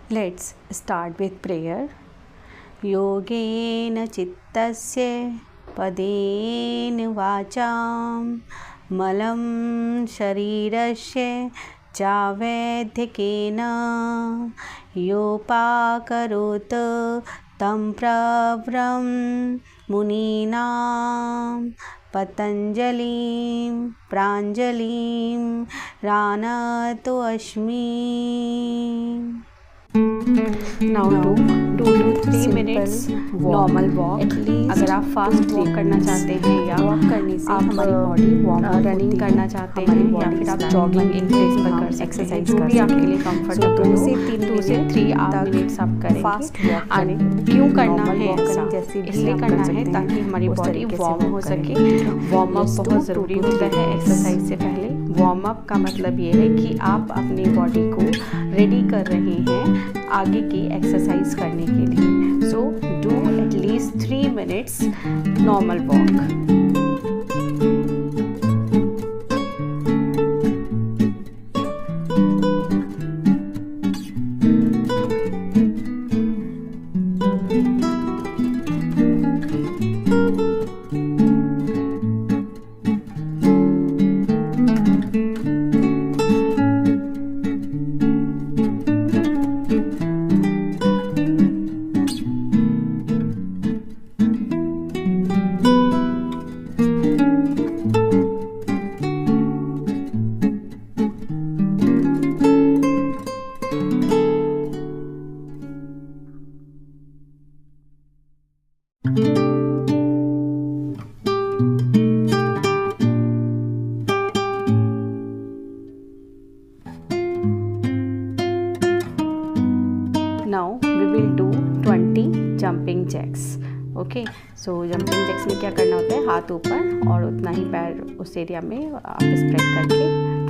Let's start with prayer. योगेन चित्तस्य पदेन वाचां मलं शरीरस्य चावैधिकेन योपाकरोत् तं प्रवरं मुनीनां पतञ्जलिं प्राञ्जलिं रानतोऽस्मि. Now do 2 to 3 minutes normal walk. अगर आप फास्ट वॉक करना चाहते हैं या वॉक करने से हमारी बॉडी रनिंग करना चाहते हैं या फिर आप जॉगिंग एक प्लेस पर कर एक्सरसाइज जो भी आपके लिए कंफर्टेबल हो 2 से 3 मिनट्स आप करेंगे. फास्ट वॉक क्यों करना है ऐसा? इसलिए करना है ताकि हमारी बॉडी वार्म हो सके. वार्म अप बहुत ज़रूरी होता है एक्सरसाइज से पहले. वार्म अप का मतलब ये है कि आप अपनी बॉडी को रेडी कर रहे हैं आगे की एक्सरसाइज करने के लिए. So do at least 3 minutes normal walk. Now we will do 20 jumping jacks. Okay, so jumping jacks में क्या करना होता है, हाथ ऊपर और उतना ही पैर उस एरिया में आप स्प्रेड करके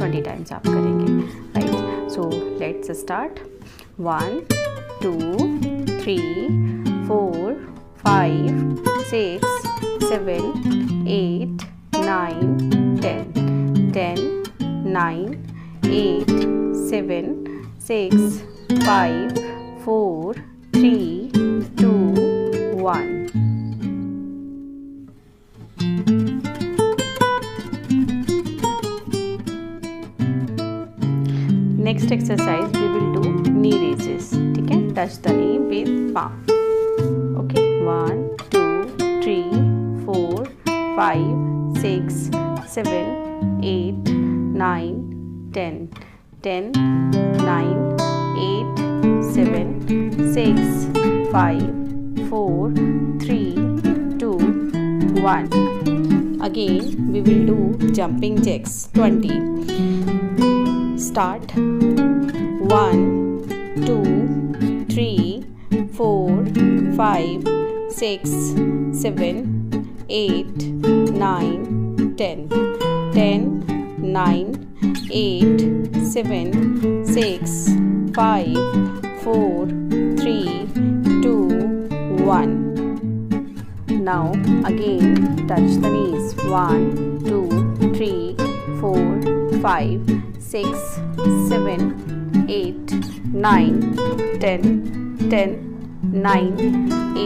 20 टाइम्स आप करेंगे. Right, so let's start. 1 2 3 4 5 6 7 8 9 10 10 9 8 7 6 5 4 3 2 1. Next exercise we will do knee raises. ठीक है, touch the knee with palm. Okay, 1 2 3 4 5 6 7 8 9 10 10 9 8 7 6 5 4 3 2 1. Again we will do jumping jacks 20. Start. 1 2 3 4 5 6 7 8 9 10 10 9 8 7 6 5 4 3 2 1. Now again touch the knees. 1 2 3 4 5 6 7 8 9 10 10 9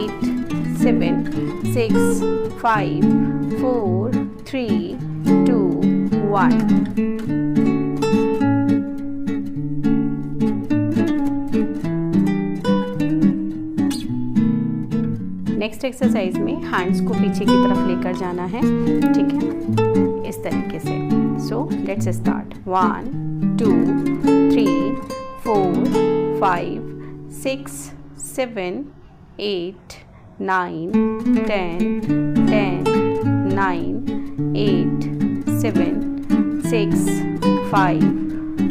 8 7 6 5 4 3 2 1. Next exercise में hands को पीछे की तरफ लेकर जाना है. ठीक है, इस तरीके से. So let's start. 1 2 3 4 5 6 7 8 9 10 10 9 8 7 6 5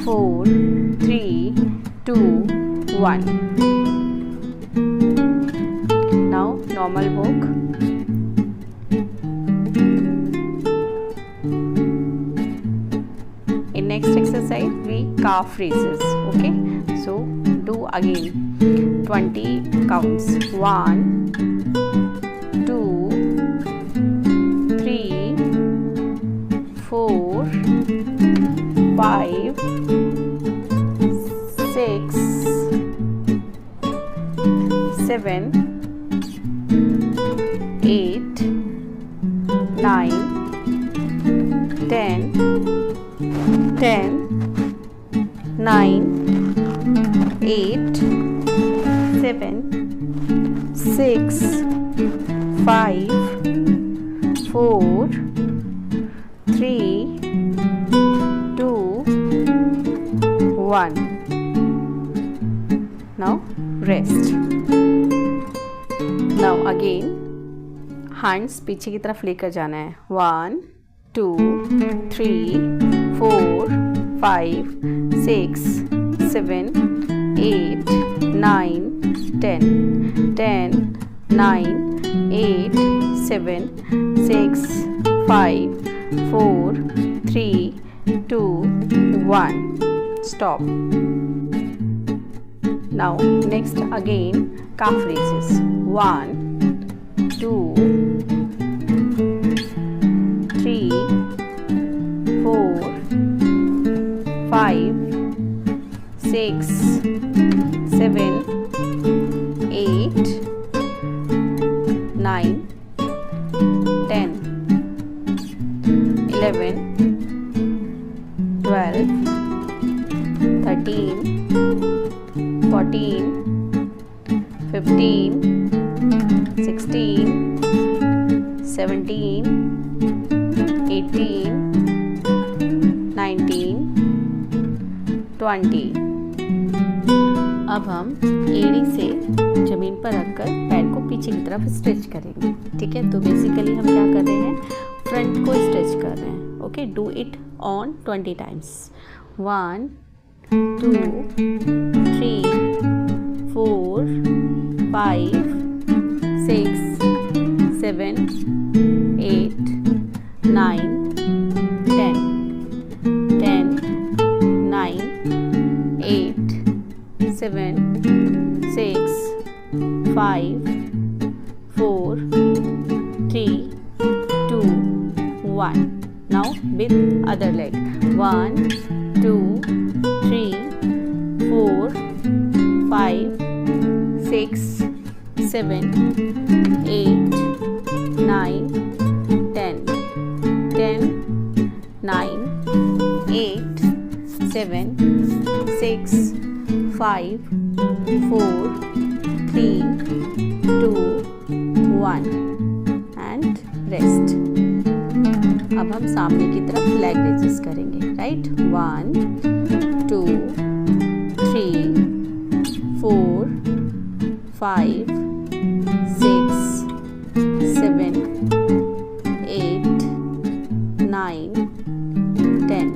4 3 2 1. Now normal walk. In next exercise we calf raises. Okay, so do again 20 counts. 1 2 3 4 5 6 7, 8, 9, 10, 10, 9, 8, 7, 6, 5, 4, 3, 2, 1. Now rest. Now again hands पीछे की तरफ लेकर जाना है. 1, 2, 3, 4, 5, 6, 7, 8, 9, 10, 10, 9, 8, 7, 6, 5, 4, 3, 2, 1. Stop. Now next again calf raises. 1, 2, 3, 4, 5, 6, 7, 8, 9, 10, 11, 12, 13, 14, 15, 16, 17, 18, 19, 20. अब हम एड़ी से ज़मीन पर रखकर पैर को पीछे की तरफ स्ट्रेच करेंगे. ठीक है, तो बेसिकली हम क्या कर रहे हैं, फ्रंट को स्ट्रेच कर रहे हैं. Okay, do it on 20 times. 1, 2, 3, 4, 5, 6, 7, 8, 9, 10, 10, 9, 8, 7, 6, 5, 4, 3, 2, 1. Now with other leg. 1, 2, 3, 4, 5, 6, 7, 8, 9, 10, 10, 9, 8, 7, 6, 5, 4, 3, 2, 1 and rest. अब हम सामने की तरफ लेग रेजेस करेंगे. राइट, 1, 2, 3, 4, 5, 6, 7, 8, 9, 10.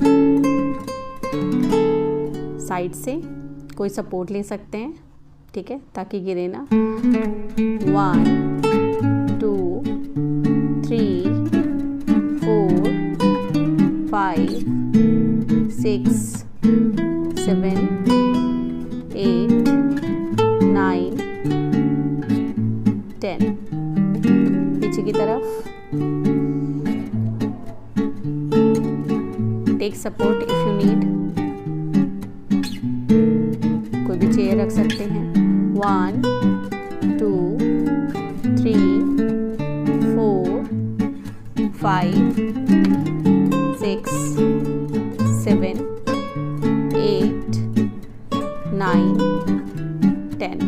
साइड से कोई सपोर्ट ले सकते हैं. ठीक है, ताकि गिरे ना. 1, 2, 3, 4, 5, 6, 7, 8, 9, 10. पीछे की तरफ. Take support if you need. कोई भी चेयर रख सकते हैं. 1, 2, 3, 4, 5, 6, 7, 8, 9, 10.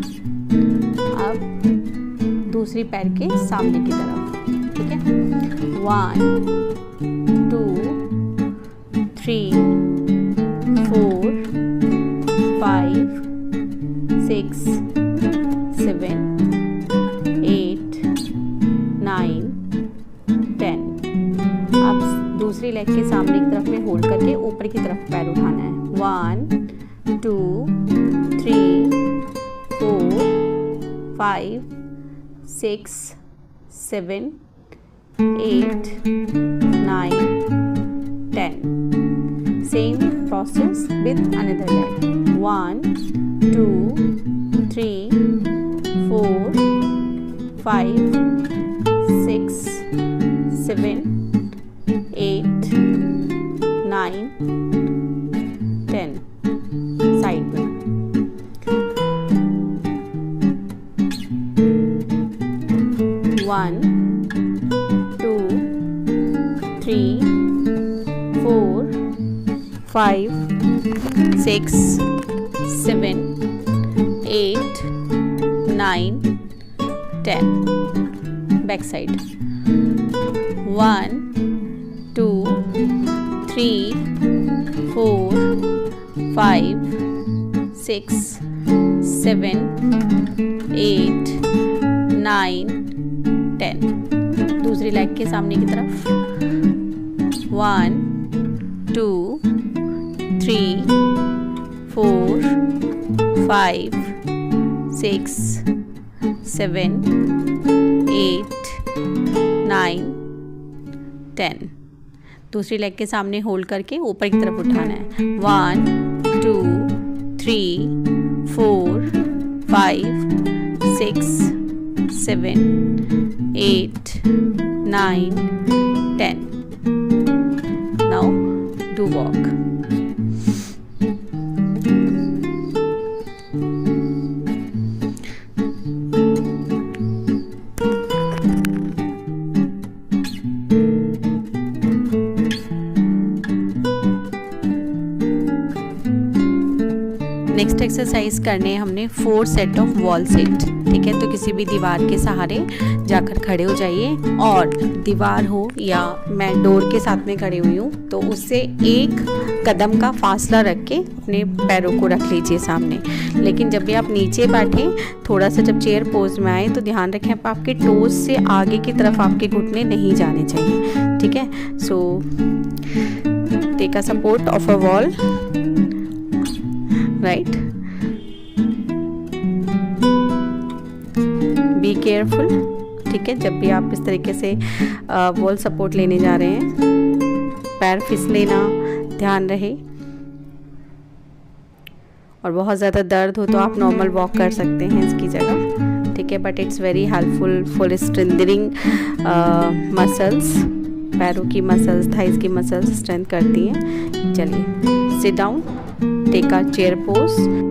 अब दूसरी पैर के सामने की तरफ. ठीक है, 1, 2, 3, 4, 5, 6, 7, 8, 9, 10. अब दूसरी लेग के सामने की तरफ में होल्ड करके ऊपर की तरफ पैर उठाना है. 1, 2, 3, 4, 5, 6, 7, 8, 9, 10. Same process with another leg. 1, 2, 3, 4, 5, 6, 7, 8, 9, 10. Side में. 4 5 6 7 8 9 10. Back side. 1 2 3 4 5 6 7 8 9 10. दूसरी लेग के सामने की तरफ. 1 2 3 4 5 6 7 8 9 10. दूसरी लेग के सामने होल्ड करके ऊपर की तरफ उठाना है. 1 2 3 4 5 6 7 8 9 10. Now do walk. Next exercise करने हमने 4 सेट ऑफ वॉल सिट. ठीक है, तो किसी भी दीवार के सहारे जाकर खड़े हो जाइए और दीवार हो या मैं डोर के साथ में खड़ी हुई हूँ तो उससे एक कदम का फासला रख के अपने पैरों को रख लीजिए सामने. लेकिन जब भी आप नीचे बैठें, थोड़ा सा जब चेयर पोज में आए तो ध्यान रखें आपके टोज से आगे की तरफ आपके घुटने नहीं जाने चाहिए. ठीक है, so take a support of a wall. Right, be careful. ठीक है, जब भी आप इस तरीके से वॉल सपोर्ट लेने जा रहे हैं, पैर फिसले ना, ध्यान रहे. और बहुत ज़्यादा दर्द हो तो आप नॉर्मल वॉक कर सकते हैं इसकी जगह. ठीक है, but it's very helpful for strengthening muscles. पैरों की मसल्स, थाइस की मसल्स स्ट्रेंथ करती हैं. चलिए, sit down, take a chair pose.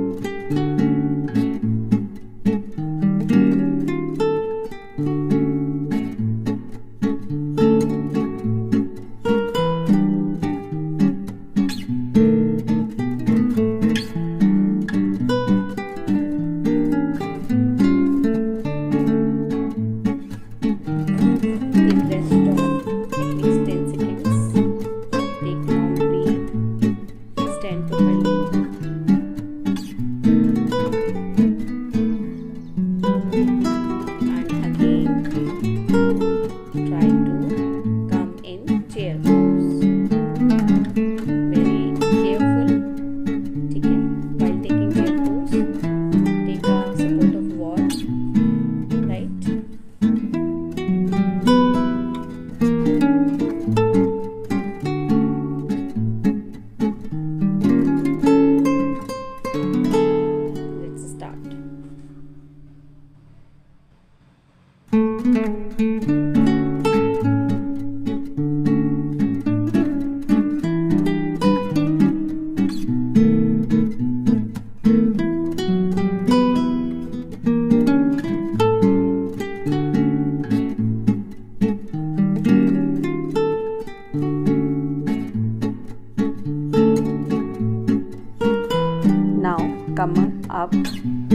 Come up,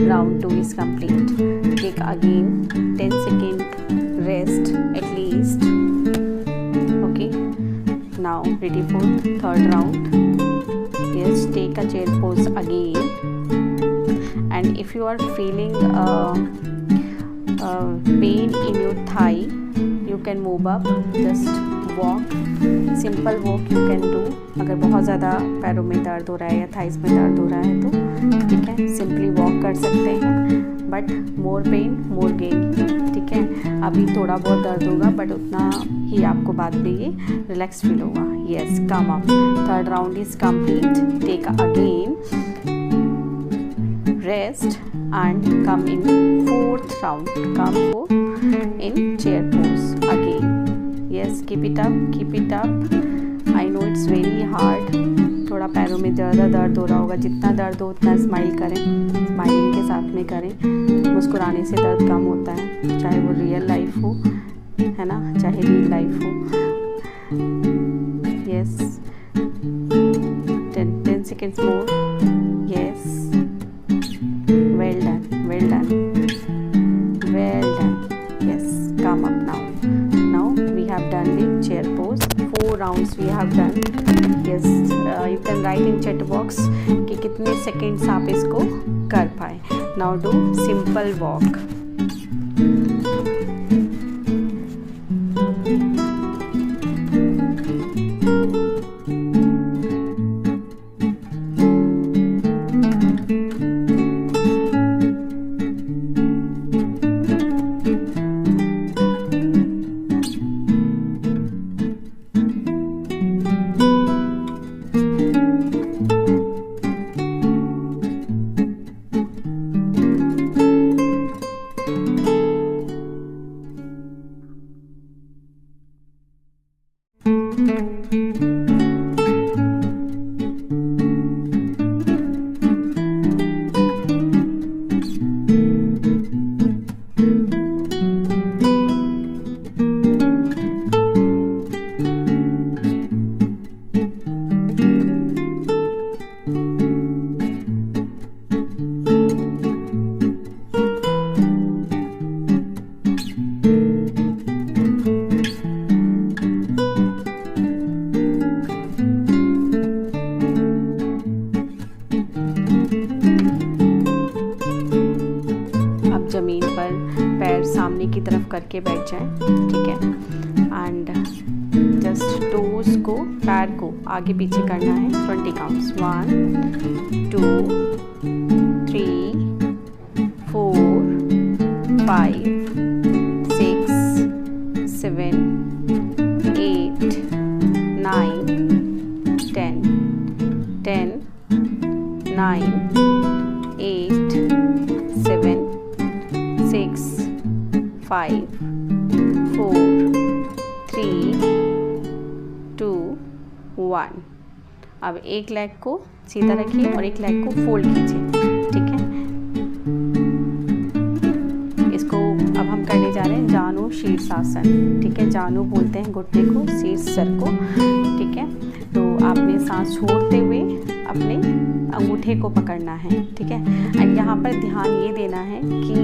round 2 is complete. Take again 10 second rest at least. Okay, now ready for third round. Yes, take a chair pose again. And if you are feeling pain in your thigh, you can move up, just walk, simple walk you can do. अगर बहुत ज़्यादा पैरों में दर्द हो रहा है या थाइस में दर्द हो रहा है तो ठीक है, सिंपली वॉक कर सकते हैं. But more pen more gain. ठीक है, अभी थोड़ा बहुत दर्द होगा बट उतना ही आपको बाद में ये रिलैक्स फील होगा. Yes, come up. Third round is complete. Take again rest and come in fourth round. Come for in chair pose again. Yes, keep it up. I know it's very hard. थोड़ा पैरों में ज़्यादा दर्द हो रहा होगा. जितना दर्द हो उतना स्माइल करें, स्माइलिंग के साथ में करें. मुस्कुराने से दर्द कम होता है, चाहे वो रियल लाइफ हो, है ना, चाहे रियल लाइफ हो. Yes, seconds more. Yes, well done, well done, well done. Yes, come up now. Now we have done the chair pose. 4 rounds we have done. Yes, you can write in chat box कि कितने seconds आप इसको कर पाए. Now do simple walk. ज़मीन पर पैर सामने की तरफ करके बैठ जाएं, ठीक है। एंड जस्ट टोज को, पैर को आगे पीछे करना है। 20 काउंट्स, 1 2 3 4 5 6 7 8 9 10 10 9 8 7 6 5 4 3 2 1। अब एक लेग को सीधा रखिए और एक लेग को फोल्ड कीजिए, ठीक है। इसको अब हम करने जा रहे हैं जानु शीर्षासन, ठीक है। जानु बोलते हैं घुटने को, शीर्ष सर को, ठीक है। तो आपने सांस छोड़ते हुए अपने अंगूठे को पकड़ना है, ठीक है। एंड यहाँ पर ध्यान ये देना है कि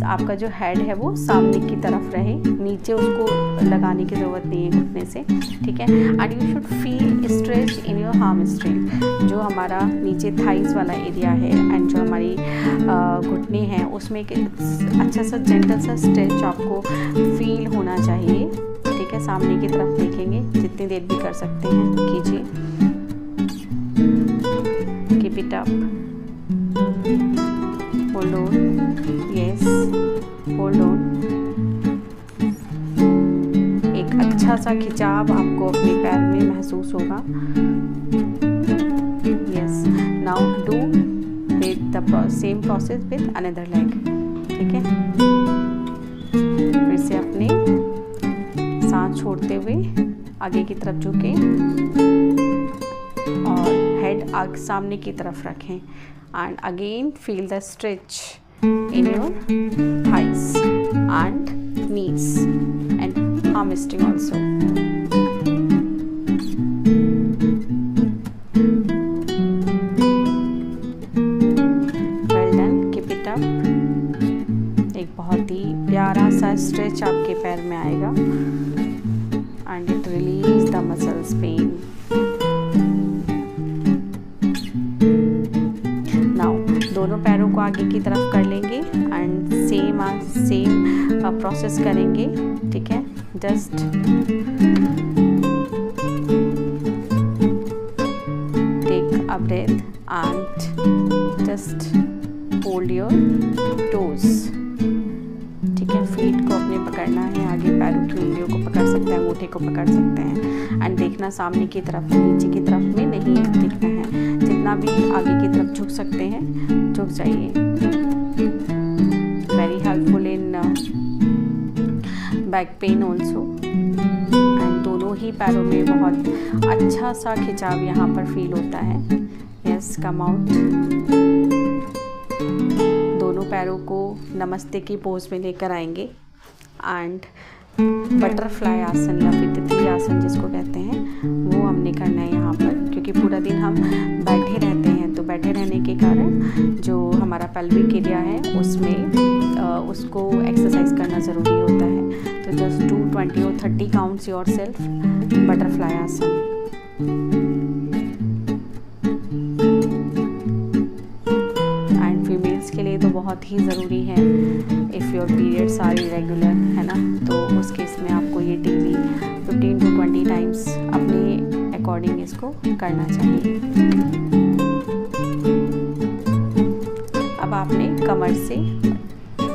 आपका जो हेड है वो सामने की तरफ रहे, नीचे उसको लगाने की ज़रूरत नहीं है घुटने से, ठीक है। And you should feel stretch in your hamstring, जो हमारा नीचे थाइस वाला एरिया है एंड जो हमारी घुटने हैं उसमें एक अच्छा सा जेंटल सा स्ट्रेच आपको फील होना चाहिए, ठीक है। सामने की तरफ देखेंगे, जितनी देर भी कर सकते हैं कीजिए। Keep it up, hold on, yes, hold on. एक अच्छा सा खिंचाव आपको अपने पैर में महसूस होगा। Yes, now do with the same process with another leg, ठीक है। फिर से अपने सांस छोड़ते हुए आगे की तरफ झुकें और हेड आग सामने की तरफ रखें। And again feel the stretch in your thighs and knees and hamstring also. Well done, keep it up. एक बहुत ही प्यारा सा स्ट्रेच आपके पैर में आएगा and it release the muscles pain. Now दोनों पैरों को आगे की तरफ कर लेंगे एंड सेम प्रोसेस करेंगे, ठीक है। Just take a breath and just hold your toes, ठीक है। फीट को अपने पकड़ना है, आगे पैरों की उंगलियों को पकड़ सकते हैं, अंगूठे को पकड़ सकते हैं एंड देखना सामने की तरफ, नीचे की तरफ में नहीं देखना है। जितना भी आगे की तरफ झुक सकते हैं झुक जाइए। Very helpful in back pain also. And दोनों ही पैरों में बहुत अच्छा सा खिंचाव यहाँ पर फील होता है। Yes, come out. दोनों पैरों को नमस्ते की पोज में लेकर आएंगे एंड बटरफ्लाई आसन या फिर तितली आसन जिसको कहते हैं वो हमने करना है यहाँ पर, क्योंकि पूरा दिन हम बैठे बैठे रहते हैं, तो बैठे रहने के कारण जो हमारा पेल्विक एरिया है उसमें उसको एक्सरसाइज करना ज़रूरी होता है। तो जस्ट डू 20 और 30 counts yourself butterfly asan. And females के लिए तो बहुत ही ज़रूरी है, if your periods are irregular, है ना, तो उस केस में आपको ये डेली 15 to 20 टाइम्स अपने अकॉर्डिंग इसको करना चाहिए। अब आपने कमर से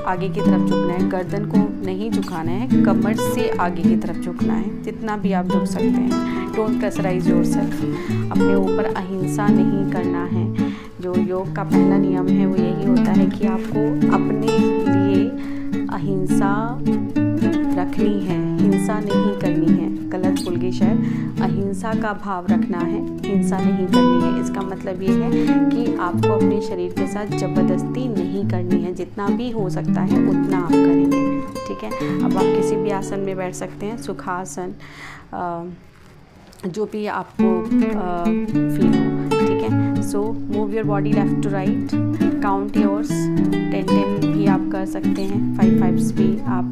आगे की तरफ झुकना है, गर्दन को नहीं झुकाना है, कमर से आगे की तरफ झुकना है, जितना भी आप झुक सकते हैं। डोंट प्रेशराइज योरसेल्फ, अपने ऊपर अहिंसा नहीं करना है। जो योग का पहला नियम है वो यही होता है कि आपको अपने लिए अहिंसा रखनी है, हिंसा नहीं करनी है। गलत बोल गई शायद, अहिंसा का भाव रखना है, हिंसा नहीं करनी है। इसका मतलब ये है कि आपको अपने शरीर के साथ ज़बरदस्ती नहीं करनी है, जितना भी हो सकता है उतना आप करेंगे, ठीक है। अब आप किसी भी आसन में बैठ सकते हैं, सुखासन, जो भी आपको फील हो, ठीक है। So move your body left to right, count yours, 10 भी आप कर सकते हैं, 5 भी आप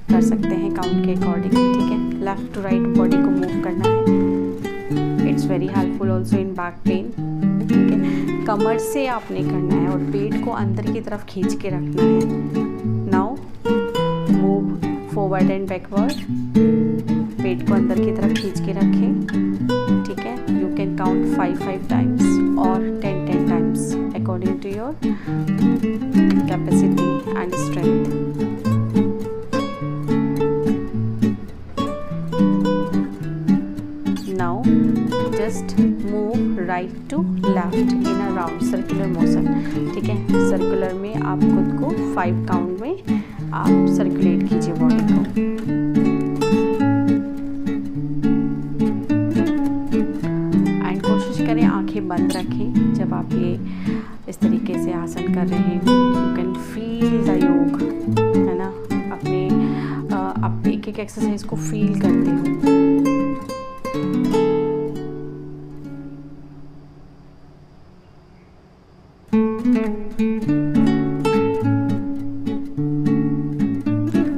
कर सकते हैं काउंट के अकॉर्डिंग, ठीक है। लेफ्ट टू राइट बॉडी को मूव करना है। It's very helpful also in back pain, ठीक है। कमर से आपने करना है और पेट को अंदर की तरफ खींच के रखना है। Now move forward and backward, पेट को अंदर की तरफ खींच के रखें, ठीक है। यू कैन काउंट 5 टाइम्स और 10 times according to your capacity and strength. Now just move right to left in a round circular motion, ठीक है। सर्कुलर में आप खुद को 5 काउंट में आप सर्कुलेट कीजिए बॉडी को। एंड कोशिश करें आंखें बंद रखें जब आप ये इस तरीके से आसन कर रहे हो। यू कैन फील द योग, है ना, अपने आप एक एक्सरसाइज को फील करते हो।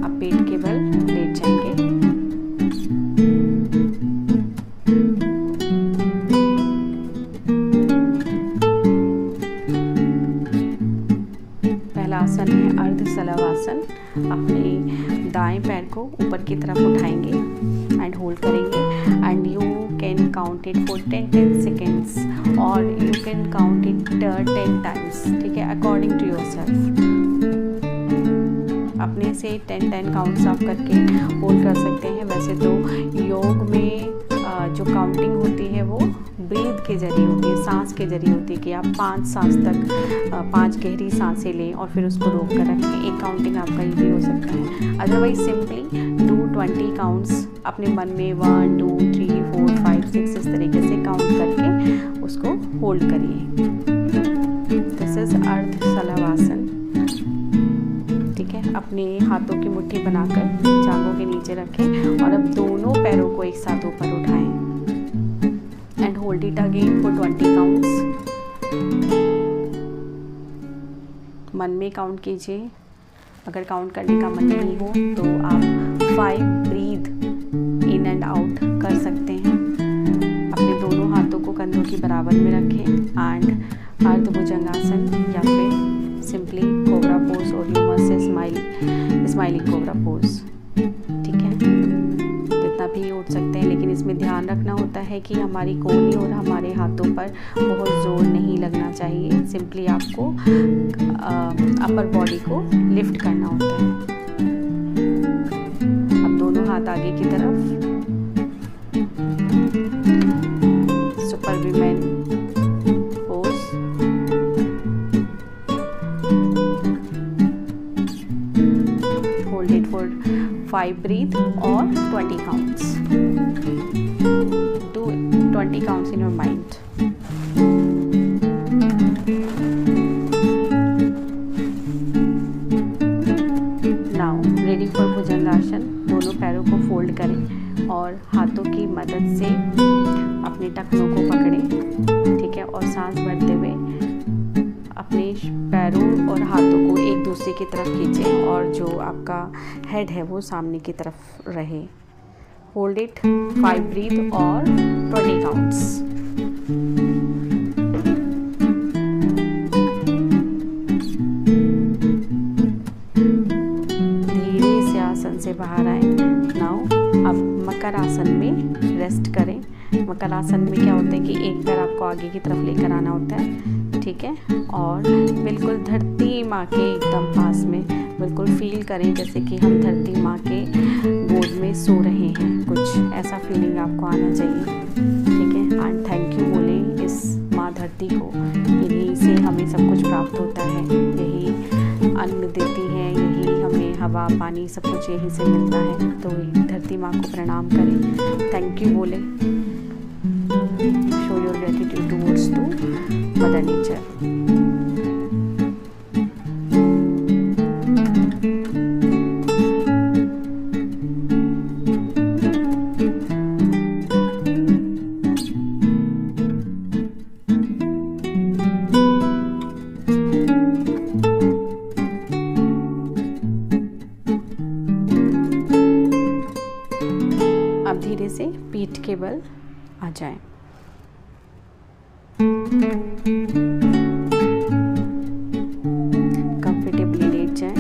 आप पेट के बल लेट जाएंगे। पहला आसन है अर्ध सलवासन। अपने दाएं पैर को ऊपर की तरफ उठाएंगे एंड होल्ड करेंगे, and you can count it for 10 seconds और you can count it 10 times, ठीक है, अकॉर्डिंग टू योरसेल्फ। अपने से 10 काउंट्स आप करके होल्ड कर सकते हैं। वैसे तो योग में जो काउंटिंग होती है वो ब्रीथ के जरिए होती है, सांस के जरिए होती है कि आप 5 सांस तक 5 गहरी सांसें लें और फिर उसको रोक कर रखें। एक काउंटिंग आपका ये भी हो सकता है। अदरवाइज सिंपली डू 20 काउंट्स अपने मन में, 1 2 3 4 5 6 इस तरीके से काउंट करके उसको होल्ड करिए। दिस इज अर्ध सलवासन, ठीक है। अपने हाथों की मुट्ठी बनाकर जांघों के नीचे रखें और अब दोनों पैरों को एक साथ ऊपर उठाएं and hold it again for 20 counts. मन में काउंट कीजिए, अगर काउंट करने का मन नहीं हो तो आप 5 ब्रीथ इन एंड आउट कर सकते हैं। अपने दोनों हाथों को कंधों की बराबर में रखें एंड अर्ध भुजंगासन या फिर सिंपली कोबरा पोज, और you must smiling cobra pose, ठीक है। जितना भी उठ सकते हैं, लेकिन इसमें ध्यान रखना होता है कि हमारी कोहनी और हमारे हाथों पर बहुत जोर नहीं लगना चाहिए। सिंपली आपको अपर बॉडी को लिफ्ट करना होता है। अब दोनों हाथ आगे की तरफ, super women pose, hold it for 5 breath और 20 counts. Do 20 counts in your mind. Now ready for bhujangasana. दोनों पैरों को फोल्ड करें और हाथों की मदद से अपने टखनों को पकड़ें, ठीक है, और सांस भरते हुए अपने पैरों और हाथों को एक दूसरे की तरफ खींचें और जो आपका हेड है वो सामने की तरफ रहे। होल्ड इट 5 ब्रीथ और 20 काउंट्स। धीरे से आसन से बाहर आए। नाउ अब मकर आसन में रेस्ट करें। मकर आसन में क्या होता है कि एक पैर आपको आगे की तरफ लेकर आना होता है, ठीक है, और बिल्कुल धरती माँ के एकदम पास में बिल्कुल फील करें जैसे कि हम धरती माँ के गोद में सो रहे हैं, कुछ ऐसा फीलिंग आपको आना चाहिए, ठीक है। एंड थैंक यू बोलें इस माँ धरती को, इन्हीं से हमें सब कुछ प्राप्त होता है, यही अन्न देती है, यही हमें हवा पानी सब कुछ यहीं से मिलता है, तो धरती माँ को प्रणाम करें, थैंक यू बोलें। Show your gratitude towards to mother nature. अब धीरे से पीठ के बल आ जाएं। कंफर्टेबली लेट जाएं।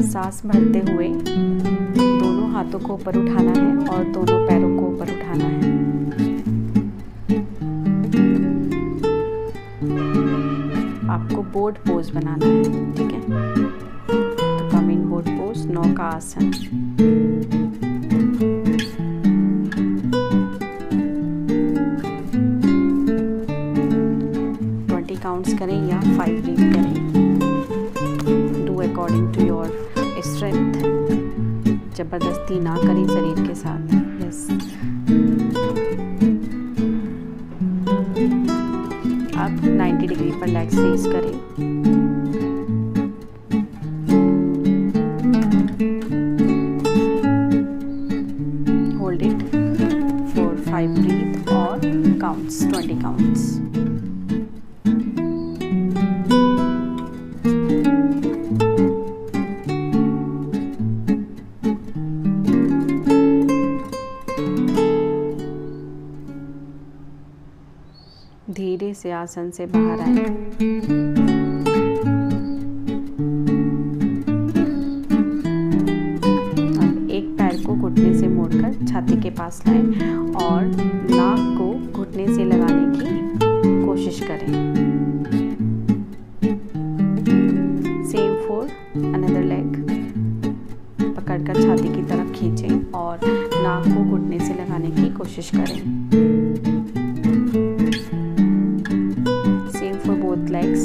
सांस भरते हुए दोनों हाथों को ऊपर उठाना है और दोनों पैरों को ऊपर उठाना है। आपको बोर्ड पोज बनाना है, ठीक है, तो कम इन बोर्ड पोज, नौका आसन। काउंट्स करें या 5 ब्रीथ करें, do according to your strength, जबरदस्ती ना करें शरीर के साथ। यस, अब 90 डिग्री पर लेग्स रेज करें। होल्ड इट फॉर 5 ब्रीथ और काउंट्स, 20 काउंट्स। धीरे से आसन से बाहर आए। अब एक पैर को घुटने से मोड़कर छाती के पास लाएं और नाक को घुटने से लगाने की कोशिश करें। Same for another leg. पकड़कर छाती की तरफ खींचें और नाक को घुटने से लगाने की कोशिश करें। Both legs.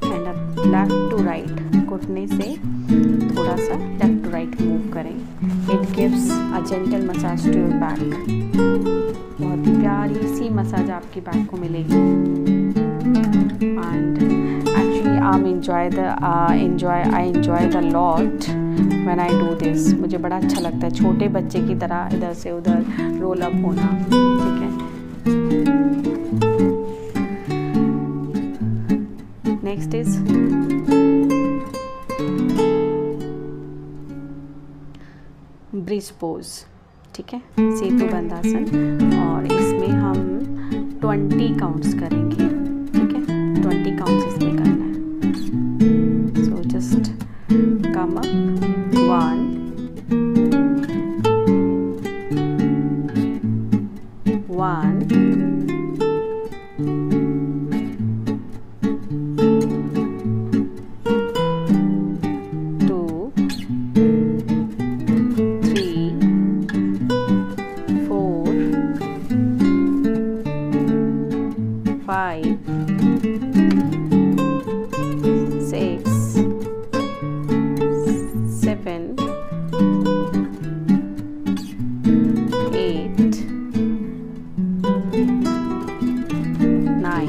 And up left to right, घुटने से थोड़ा सा लेफ्ट टू राइट मूव करें। It gives a gentle massage to your back. बहुत ही प्यारी सी मसाज आपकी बैक को मिलेगी। And actually I enjoy the lot when I do this. मुझे बड़ा अच्छा लगता है छोटे बच्चे की तरह इधर से उधर रोल अप होना, ठीक है। नेक्स्ट इज ब्रिज पोज, ठीक है, सेतु बंधासन, और इसमें हम 20 काउंट्स करेंगे, ठीक है, 20 काउंट्स इसमें करना है। So just come up 1 1 2 3 4 5 6 7 8 9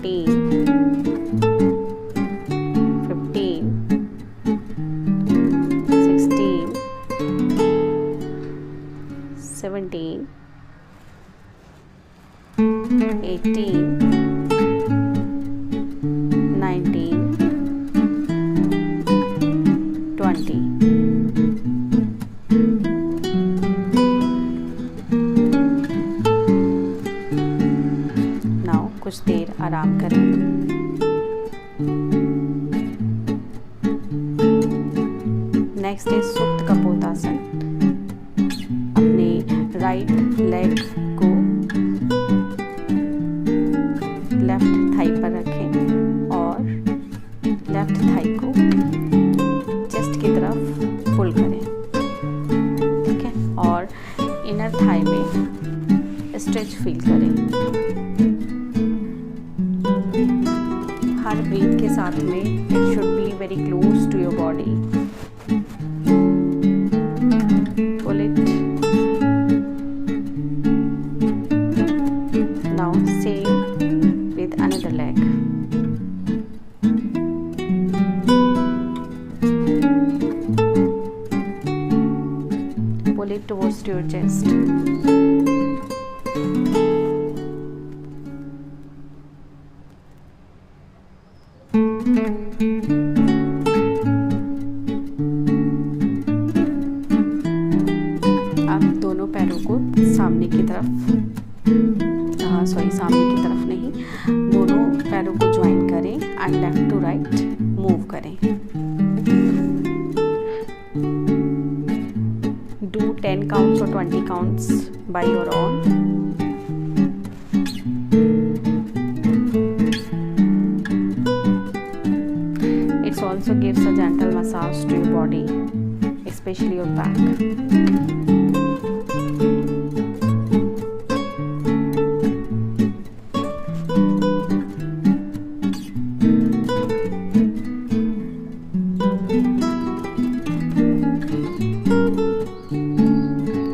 14, 15, 16, 17, 18, 19, 20. Now कुछ देर आराम करें। नेक्स्ट इज सुप्त कपोतासन। अपने राइट लेग को लेफ्ट थाई पर रखें और लेफ्ट थाई को चेस्ट की तरफ पुल करें, ठीक है। और इनर थाई में स्ट्रेच फील करें। हर ब्रीथ के साथ में it should be very close to your body. Pull it. Now same with another leg. Pull it towards your chest. आप दोनों पैरों को सामने की तरफ, सामने की तरफ नहीं, दोनों पैरों को ज्वाइन करें and left to right move करें। डू 10 काउंट्स और 20 counts by your own. It also gives a gentle massage to your body, especially your back.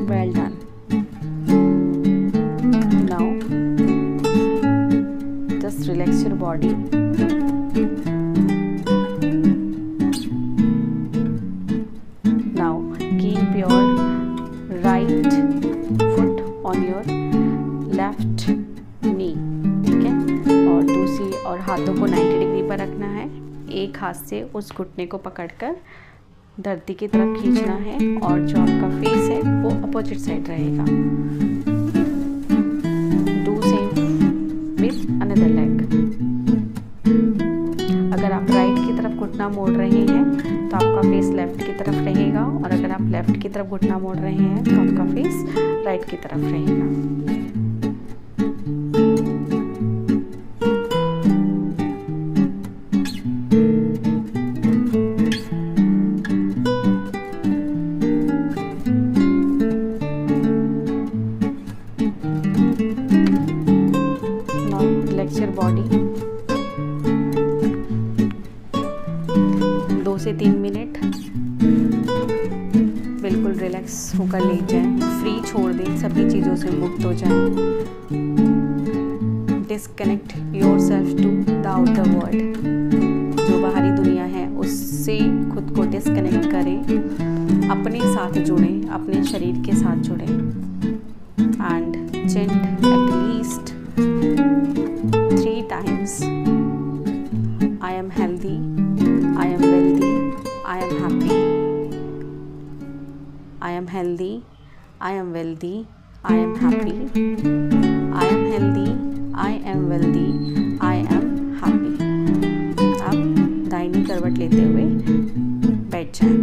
Well done. Now just relax your body. Now keep your right foot on your left knee, ठीक है। और दूसरी और हाथों को 90 degree पर रखना है। एक हाथ से उस घुटने को पकड़कर धरती की तरफ खींचना है और जो आपका फेस है वो अपोजिट साइड रहेगा। Do same with another leg. अगर आप राइट की तरफ घुटना मोड़ रहे हैं तो आपका फेस लेफ्ट की तरफ रहेगा, और अगर आप लेफ्ट की तरफ घुटना मोड़ रहे हैं तो आपका फेस राइट की तरफ रहेगा। Your body 2 से 3 मिनट बिल्कुल रिलैक्स होकर लेट जाएं, फ्री छोड़ दें, सभी चीज़ों से मुक्त हो जाएं। Disconnect yourself to the outer world. जो बाहरी दुनिया है उससे खुद को डिस्कनेक्ट करें, अपने साथ जुड़ें, अपने शरीर के साथ जुड़ें and चेंट at least 3 times. I am healthy, I am wealthy, I am happy. I am healthy, I am wealthy, I am happy. I am healthy, I am wealthy, I am happy. अब दाहिनी करवट लेते हुए बैठ जाएं।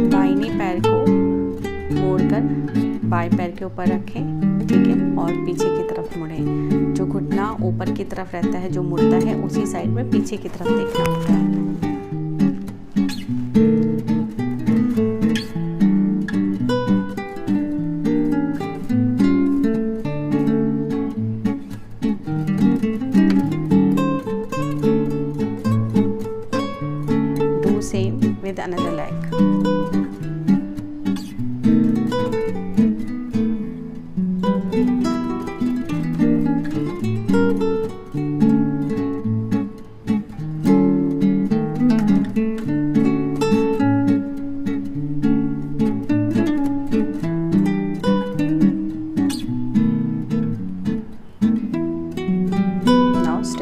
दाहिने पैर को मोड़कर बाएं पैर के ऊपर रखें, ठीक है, और पीछे की तरफ मुड़ें। जो घुटना ऊपर की तरफ रहता है, जो मुड़ता है, उसी साइड में पीछे की तरफ देखना होता है। Do same with another leg.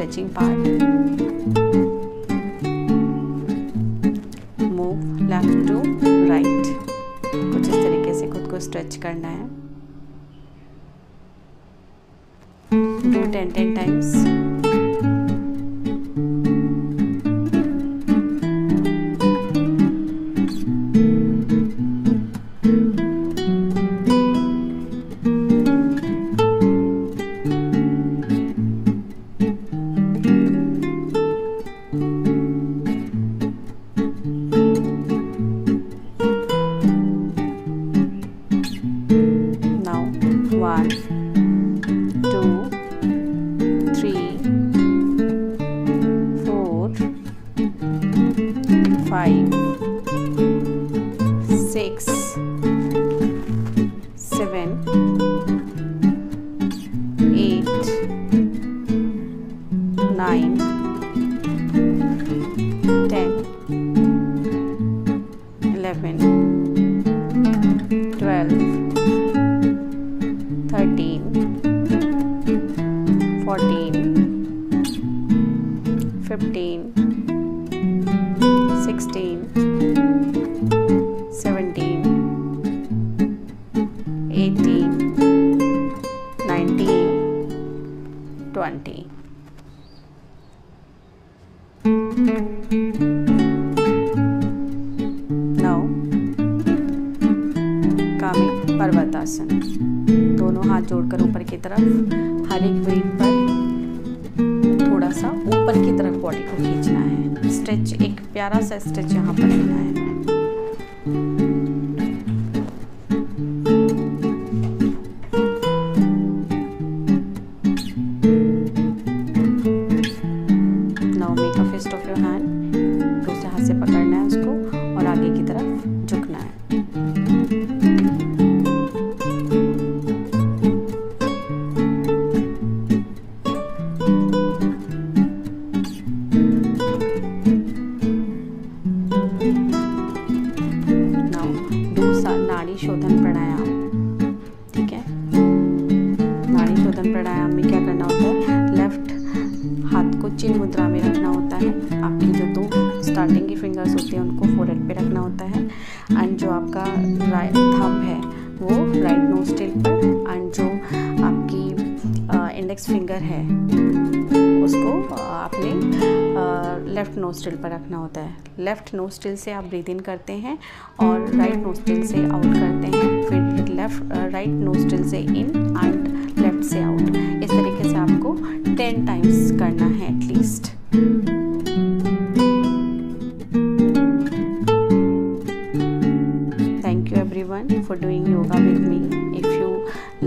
stretching part. Move left to right. कुछ इस तरीके से खुद को स्ट्रेच करना है. Do 10 times. Now 1, 2, 3, 4, 5, 6, 7, 8, 9, 10, 11, 12, 13, 14, 15, 16, 17, 18, 19, 20. Now कामी पर्वतासन. दोनों हाथ जोड़कर ऊपर की तरफ, हर एक ब्रीथ पर थोड़ा सा ऊपर की तरफ बॉडी को खींचना है. स्ट्रेच, एक प्यारा सा स्ट्रेच यहाँ पर लेना है. Now make a fist of your hand. दूसरे हाथ से पकड़ना है उसको और आगे की तरफ झुकना है. नाड़ी शोधन प्राणायाम. ठीक है, नाड़ी शोधन प्राणायाम में क्या करना होता है? लेफ्ट हाथ को चिन्ह मुद्रा में रखना होता है. आपकी जो 2 स्टार्टिंग की फिंगर्स होती हैं उनको फोरहेड पे रखना होता है. एंड जो आपका राइट थंब है वो राइट नोस्ट्रिल पर, एंड जो आपकी इंडेक्स फिंगर है उसको आपने लेफ्ट नोस्ट्रिल पर रखना होता है. लेफ्ट नोस्ट्रिल से आप ब्रीथ इन करते हैं और राइट नोस्ट्रिल से आउट करते हैं. फिर राइट नोस्ट्रिल से इन एंड लेफ्ट से आउट. इस तरीके से आपको 10 टाइम्स करना है at least. Thank you everyone for doing yoga with me. If you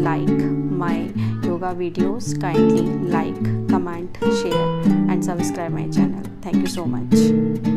like my yoga videos, kindly like, comment, share and subscribe my channel. Thank you so much.